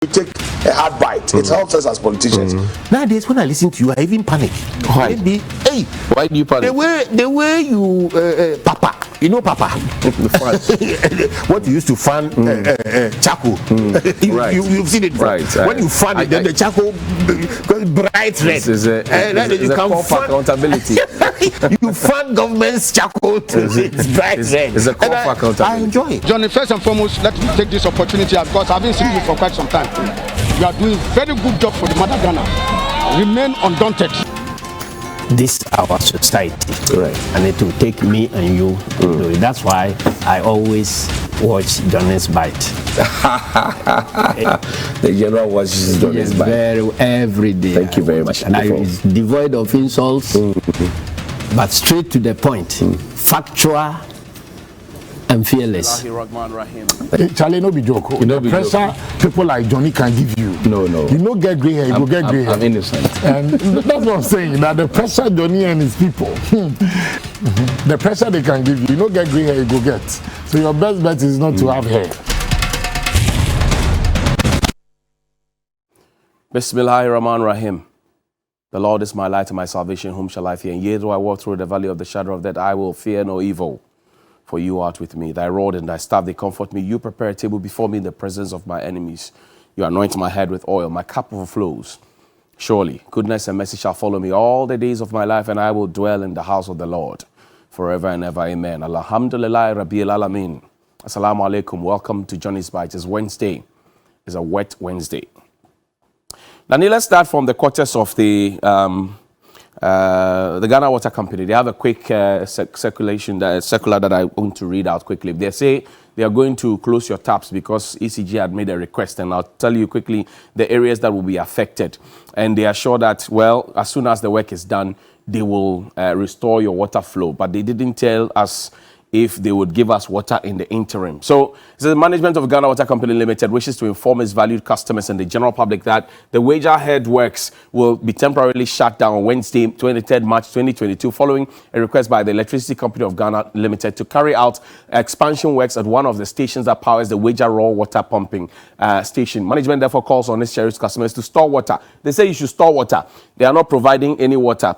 we take a hard bite. It helps us as politicians. Nowadays, when I listen to you, I even panic. Why? Maybe, hey, why do you panic? The way you, Papa, you know, Papa, what you used to fan charcoal. Right. You've seen it, right? When you fan it, then the charcoal bright red. This is a call for accountability. You fan government's charcoal to it's bright red. It's a call for accountability. I enjoy it. Johnny, first and foremost, let me take this opportunity because I've been seeing you for quite some time. You are doing very good job for the mother Ghana. Remain undaunted. This is our society, right? And it will take me and you to do it. That's why I always watch Johnny's Bite. The general watches Johnny's Bite every day. Thank you very much. And it's devoid of insults, but straight to the point, factual and fearless. Charlie, no be joke. The pressure people like Johnny can give you. No. You know, get grey hair, you go get grey hair. I'm innocent. And that's what I'm saying. That the pressure Johnny and his people, the pressure they can give you know, get grey hair, you go get. So your best bet is not to have hair. Bismillahirrahmanirrahim. The Lord is my light and my salvation. Whom shall I fear? And yea, though I walk through the valley of the shadow of death, I will fear no evil. For you art with me, thy rod and thy staff, they comfort me. You prepare a table before me in the presence of my enemies. You anoint my head with oil, my cup overflows. Surely, goodness and mercy shall follow me all the days of my life, and I will dwell in the house of the Lord forever and ever. Amen. Alhamdulillah, Rabbil Alameen. Assalamu alaikum. Welcome to Johnny's Bite. It's Wednesday. It's a wet Wednesday. Now, let's start from the quarters of the Ghana Water Company. They have a quick circular that I want to read out quickly. They say they are going to close your taps because ECG had made a request, and I'll tell you quickly the areas that will be affected. And they are sure that, well, as soon as the work is done, they will restore your water flow. But they didn't tell us if they would give us water in the interim. So the management of Ghana Water Company Limited wishes to inform its valued customers and the general public that the Wager Head works will be temporarily shut down on Wednesday, 23rd March 2022, following a request by the Electricity Company of Ghana Limited to carry out expansion works at one of the stations that powers the Wager raw water pumping station. Management therefore calls on its cherished customers to store water. They say you should store water. They are not providing any water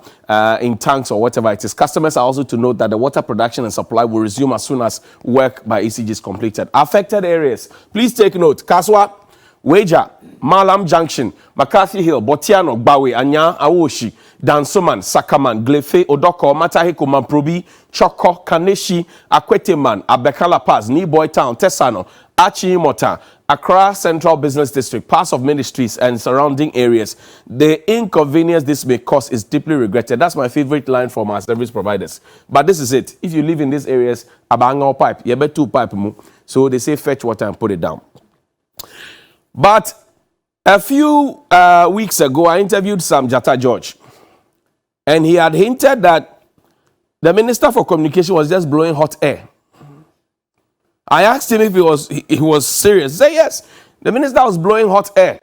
in tanks or whatever it is. Customers are also to note that the water production and supply will resume as soon as work by ECG is completed. Affected areas, please take note: Kaswa, Wager, Malam Junction, McCarthy Hill, Botiano, Bawe, Anya, Awoshi, Dansoman, Sakaman, Glefe, Odoko, Mataheko, Mamprobi, Choko, Kaneshi, Akweteman, Abekala Pass, Niboy Town, Tesano, Achi Mota, Accra Central Business District, parts of ministries and surrounding areas. The inconvenience this may cause is deeply regretted. That's my favorite line from our service providers. But this is it. If you live in these areas, abango pipe, you bet 2 pipe. So they say fetch water and put it down. But a few weeks ago, I interviewed Sam Jatta George. And he had hinted that the Minister for Communication was just blowing hot air. I asked him if he was serious. He said yes. The minister was blowing hot air.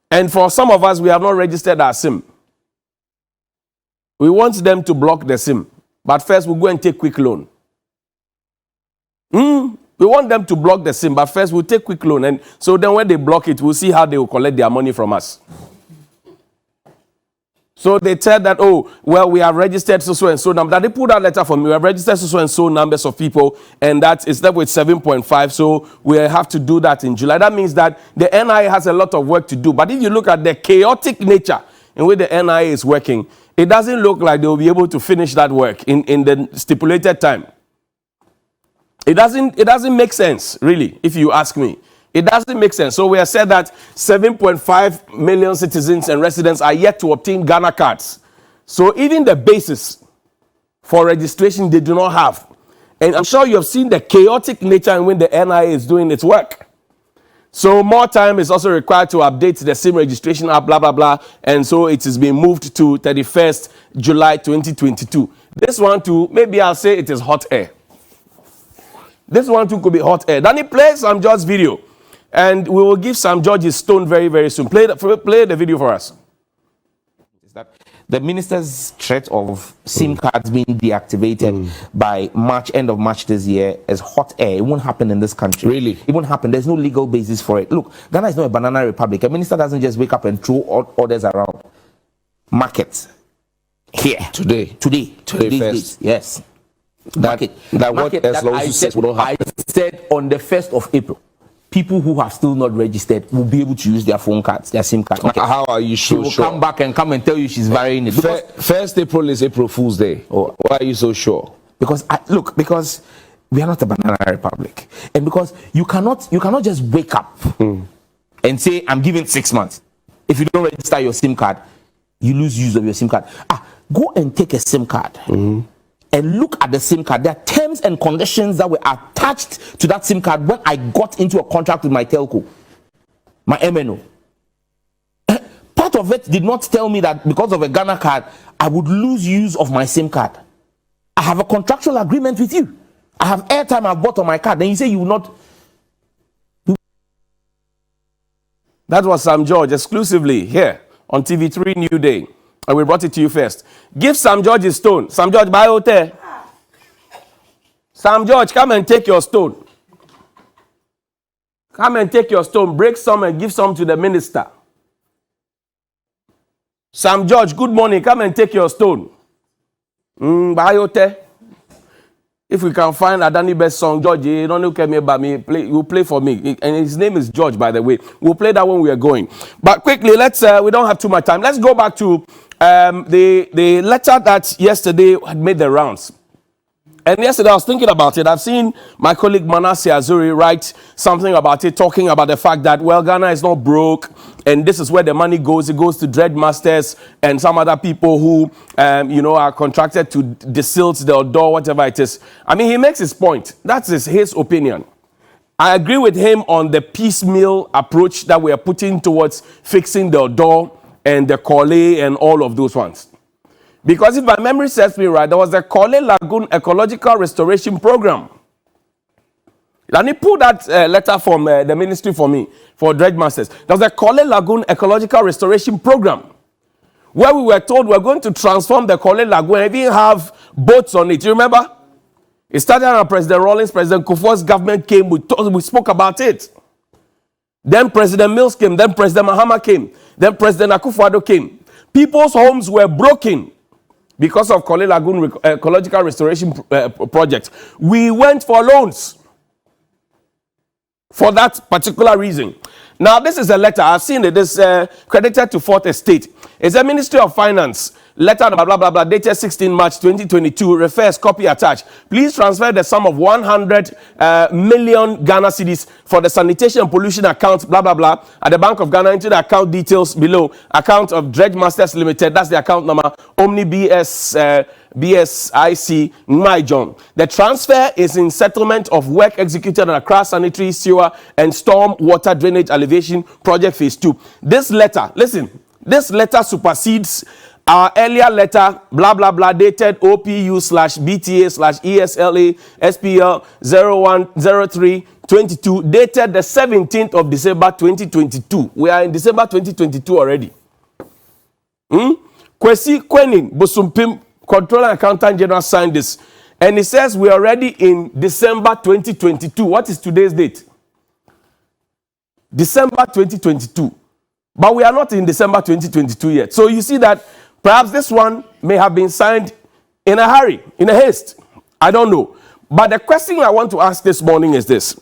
And for some of us, we have not registered our SIM. We want them to block the SIM. But first, we'll go and take quick loan. We want them to block the SIM, but first we'll take quick loan. And so then when they block it, we'll see how they will collect their money from us. So they said that, oh, well, we have registered so and so number. That they put that letter for me. We have registered so and so numbers of people, and that is left with 7.5. So we have to do that in July. That means that the NIA has a lot of work to do. But if you look at the chaotic nature in which the NIA is working, it doesn't look like they will be able to finish that work in the stipulated time. It doesn't make sense, really, if you ask me. It doesn't make sense. So we have said that 7.5 million citizens and residents are yet to obtain Ghana cards. So even the basis for registration they do not have. And I'm sure you have seen the chaotic nature in which the NIA is doing its work. So more time is also required to update the SIM registration app, blah, blah, blah. And so it is being moved to 31st July 2022. This one too, maybe I'll say it is hot air. This one too could be hot air. Then he plays Sam George's video. And we will give Sam George his stone very, very soon. Play the video for us. the minister's threat of SIM cards being deactivated by March, end of March this year, is hot air. It won't happen in this country. Really? It won't happen. There's no legal basis for it. Look, Ghana is not a banana republic. A minister doesn't just wake up and throw orders around. Markets. Here. Today These first. days. Yes. That what as long as says will not happen. I said on the 1st of April, people who have still not registered will be able to use their phone cards, their SIM card. Okay. How are you She so will sure? come back and come and tell you she's varying it. Because, 1st April is April Fool's Day. Oh. Why are you so sure? because we are not a banana republic, and because you cannot just wake up and say I'm giving 6 months. If you don't register your SIM card, you lose use of your SIM card. Go and take a SIM card. And look at the SIM card. There are terms and conditions that were attached to that SIM card when I got into a contract with my telco, my MNO. Part of it did not tell me that because of a Ghana card, I would lose use of my SIM card. I have a contractual agreement with you. I have airtime I've bought on my card. Then you say you will not. That was Sam George exclusively here on TV3 New Day. And we brought it to you first. Give Sam George his stone. Sam George, buy hotel. Sam George, come and take your stone. Come and take your stone. Break some and give some to the minister. Sam George, good morning. Come and take your stone. Buy hotel. If we can find Adani best song, George, you don't look at me about me. You play for me, and his name is George, by the way. We'll play that when we are going. But quickly, let's. We don't have too much time. Let's go back to the letter that yesterday had made the rounds. And yesterday I was thinking about it. I've seen my colleague Manasseh Azuri write something about it, talking about the fact that, well, Ghana is not broke, and this is where the money goes. It goes to dread masters and some other people who, are contracted to desilt the Odaw, whatever it is. I mean, he makes his point. That's his opinion. I agree with him on the piecemeal approach that we are putting towards fixing the Odaw and the Kole and all of those ones. Because if my memory serves me right, there was the Kole Lagoon Ecological Restoration Program. And he pulled that letter from the ministry for me, for dredge masters. There was the Kole Lagoon Ecological Restoration Program, where we were told we're going to transform the Kole Lagoon and even have boats on it. You remember? It started under President Rawlings, President Kufuor's government came, we spoke about it. Then President Mills came, then President Mahama came, then President Akufo-Addo came. People's homes were broken because of Kole Lagoon Ecological Restoration Project. We went for loans for that particular reason. Now, this is a letter. I've seen it. It's credited to Fourth Estate. It's a Ministry of Finance. Letter blah, blah, blah, blah, dated 16 March 2022. Refers, copy attached. Please transfer the sum of 100 million Ghana cedis for the sanitation and pollution account, blah, blah, blah, at the Bank of Ghana into the account details below. Account of Dredge Masters Limited. That's the account number. Omni BSIC John. The transfer is in settlement of work executed on Accra Sanitary, Sewer, and Storm Water Drainage Elevation Project Phase 2. This letter, listen, this letter supersedes our earlier letter, blah, blah, blah, dated OPU/BTA/ESLA SPL 010322, dated the 17th of December 2022. We are in December 2022 already. Kwesi Kwenin Bosumpim, Controller Accountant General, signed this. And he says we are already in December 2022. What is today's date? December 2022. But we are not in December 2022 yet. So you see that perhaps this one may have been signed in a hurry, in a haste. I don't know. But the question I want to ask this morning is this.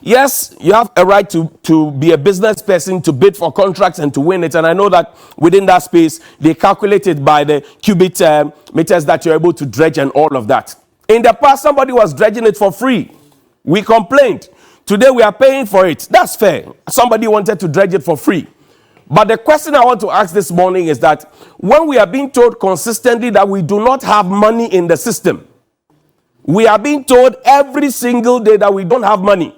Yes, you have a right to be a business person, to bid for contracts and to win it. And I know that within that space, they calculate it by the cubic meters that you're able to dredge and all of that. In the past, somebody was dredging it for free. We complained. Today, we are paying for it. That's fair. Somebody wanted to dredge it for free. But the question I want to ask this morning is that when we are being told consistently that we do not have money in the system, we are being told every single day that we don't have money.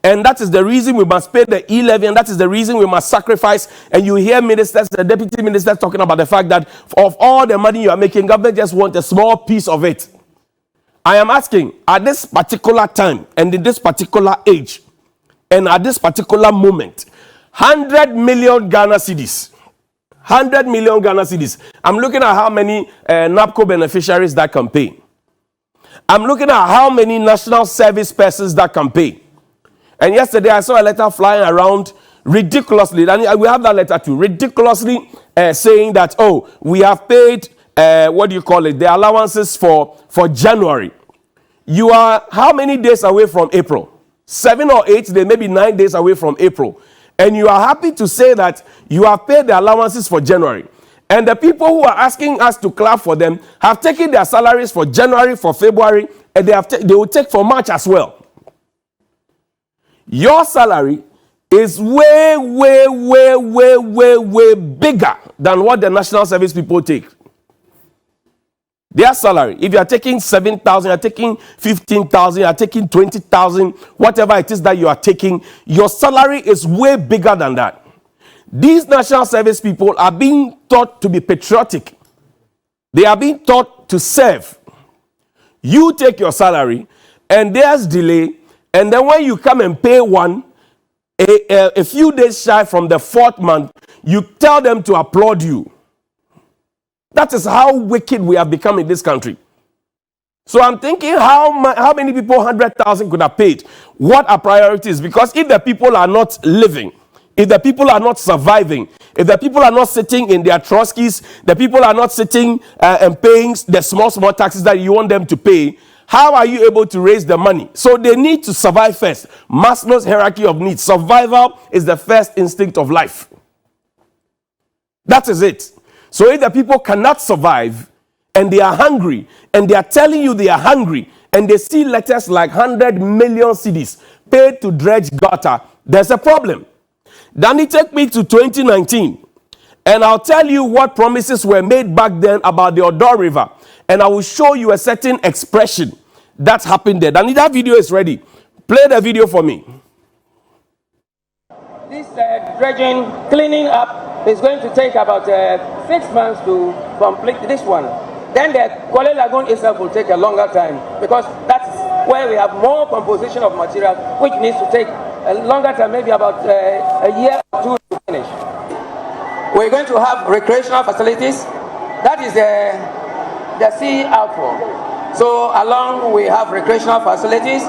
And that is the reason we must pay the e-levy, and that is the reason we must sacrifice. And you hear ministers, the deputy ministers talking about the fact that of all the money you are making, government just wants a small piece of it. I am asking, at this particular time, and in this particular age, and at this particular moment, 100 million Ghana cedis, 100 million Ghana cedis. I'm looking at how many NAPCO beneficiaries that can pay. I'm looking at how many national service persons that can pay. And yesterday I saw a letter flying around ridiculously, and we have that letter too, ridiculously saying that, oh, we have paid, what do you call it, the allowances for January. You are how many days away from April? 7 or 8 days, maybe 9 days away from April. And you are happy to say that you have paid the allowances for January. And the people who are asking us to clap for them have taken their salaries for January, for February, and they will take for March as well. Your salary is way, way, way, way, way, way bigger than what the national service people take. Their salary, if you are taking 7,000, you are taking 15,000, you are taking 20,000, whatever it is that you are taking, your salary is way bigger than that. These national service people are being taught to be patriotic. They are being taught to serve. You take your salary, and there's delay, and then when you come and pay one, a few days shy from the 4th month, you tell them to applaud you. That is how wicked we have become in this country. So I'm thinking how many people 100,000 could have paid? What are priorities? Because if the people are not living, if the people are not surviving, if the people are not sitting in their Trotskys, the people are not sitting and paying the small taxes that you want them to pay, how are you able to raise the money? So they need to survive first. Maslow's hierarchy of needs. Survival is the first instinct of life. That is it. So if the people cannot survive and they are hungry and they are telling you they are hungry and they see letters like 100 million cedis paid to dredge gutter, there's a problem. Danny, take me to 2019 and I'll tell you what promises were made back then about the Odaw River, and I will show you a certain expression that happened there. Danny, that video is ready. Play the video for me. This dredging, cleaning up is going to take about 6 months to complete this one. Then the Kwale Lagoon itself will take a longer time because that's where we have more composition of material, which needs to take a longer time, maybe about a year or two to finish. We're going to have recreational facilities. That is the sea outfall. So along we have recreational facilities,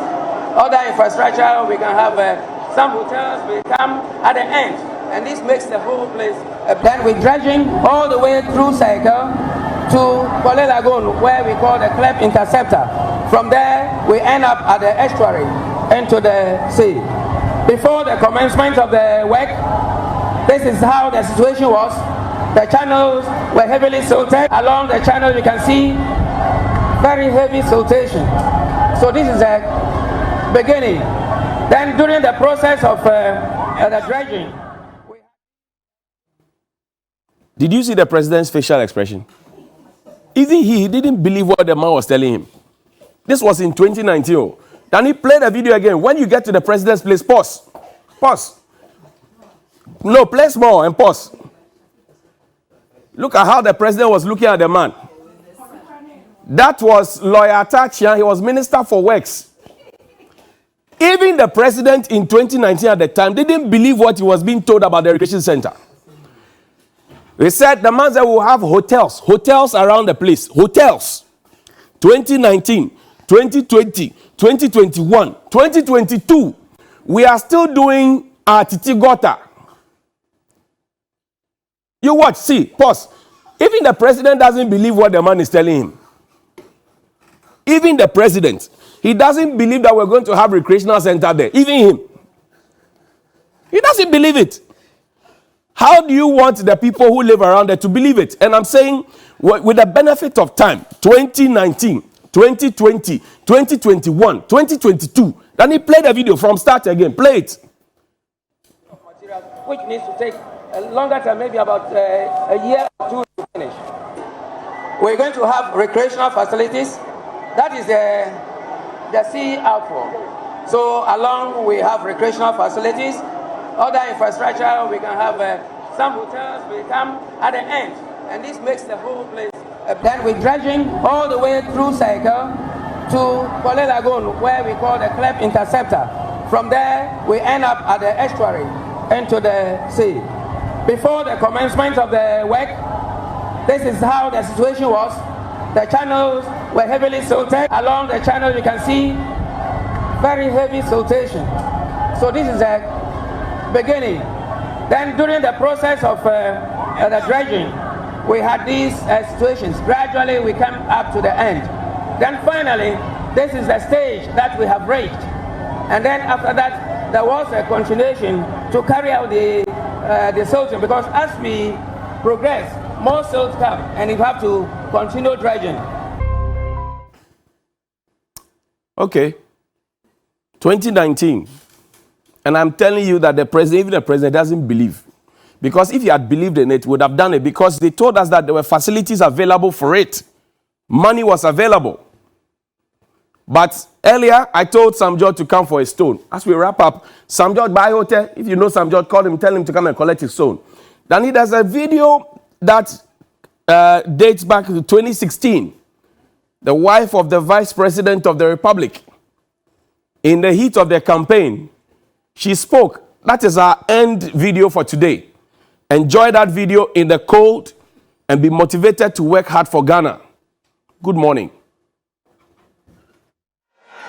other infrastructure, we can have some hotels will come at the end, and this makes the whole place. Then we're dredging all the way through Cycle to Kwale Lagoon, where we call the Clep Interceptor. From there, we end up at the estuary into the sea. Before the commencement of the work, this is how the situation was. The channels were heavily silted. Along the channel, you can see very heavy siltation. So this is the beginning. Then during the process of the dredging. Did you see the president's facial expression? Even he didn't believe what the man was telling him. This was in 2019. Then he played the video again. When you get to the president's place, pause. Pause. No, play small and pause. Look at how the president was looking at the man. That was Lawyer Atachian. He was Minister for Works. Even the president in 2019 at the time didn't believe what he was being told about the recreation center. They said the man said we'll have hotels around the place. Hotels. 2019, 2020, 2021, 2022. We are still doing our Titigota. You watch, see, pause. Even the president doesn't believe what the man is telling him. Even the president, he doesn't believe that we're going to have recreational center there. Even him. He doesn't believe it. How do you want the people who live around there to believe it? And I'm saying, with the benefit of time, 2019, 2020, 2021, 2022, then he played the video from start again. Play it. Which needs to take a longer time, maybe about a year or two to finish. We're going to have recreational facilities. That is the sea outfall. So along we have recreational facilities, other infrastructure, we can have some hotels will come at the end, and this makes the whole place. Then we're dredging all the way through Cycle to Kwale Lagoon, where we call the Clep Interceptor. From there, we end up at the estuary into the sea. before the commencement of the work, this is how the situation was. The channels were heavily silted. Along the channel, you can see very heavy siltation. So this is the beginning. Then during the process of the dredging, we had these situations. Gradually, we came up to the end. Then finally, this is the stage that we have reached. And then after that, there was a continuation to carry out the silting, because as we progress, more silt come, and you have to continue dredging. Okay. 2019. And I'm telling you that the president, even the president, doesn't believe. Because if he had believed in it, he would have done it. Because they told us that there were facilities available for it. Money was available. But earlier, I told Sam George to come for a stone. As we wrap up, Sam George by hotel. If you know Sam George, call him, tell him to come and collect his stone. Then there's a video that dates back to 2016. The wife of the Vice President of the Republic, in the heat of the campaign, she spoke. That is our end video for today. Enjoy that video in the cold and be motivated to work hard for Ghana. Good morning.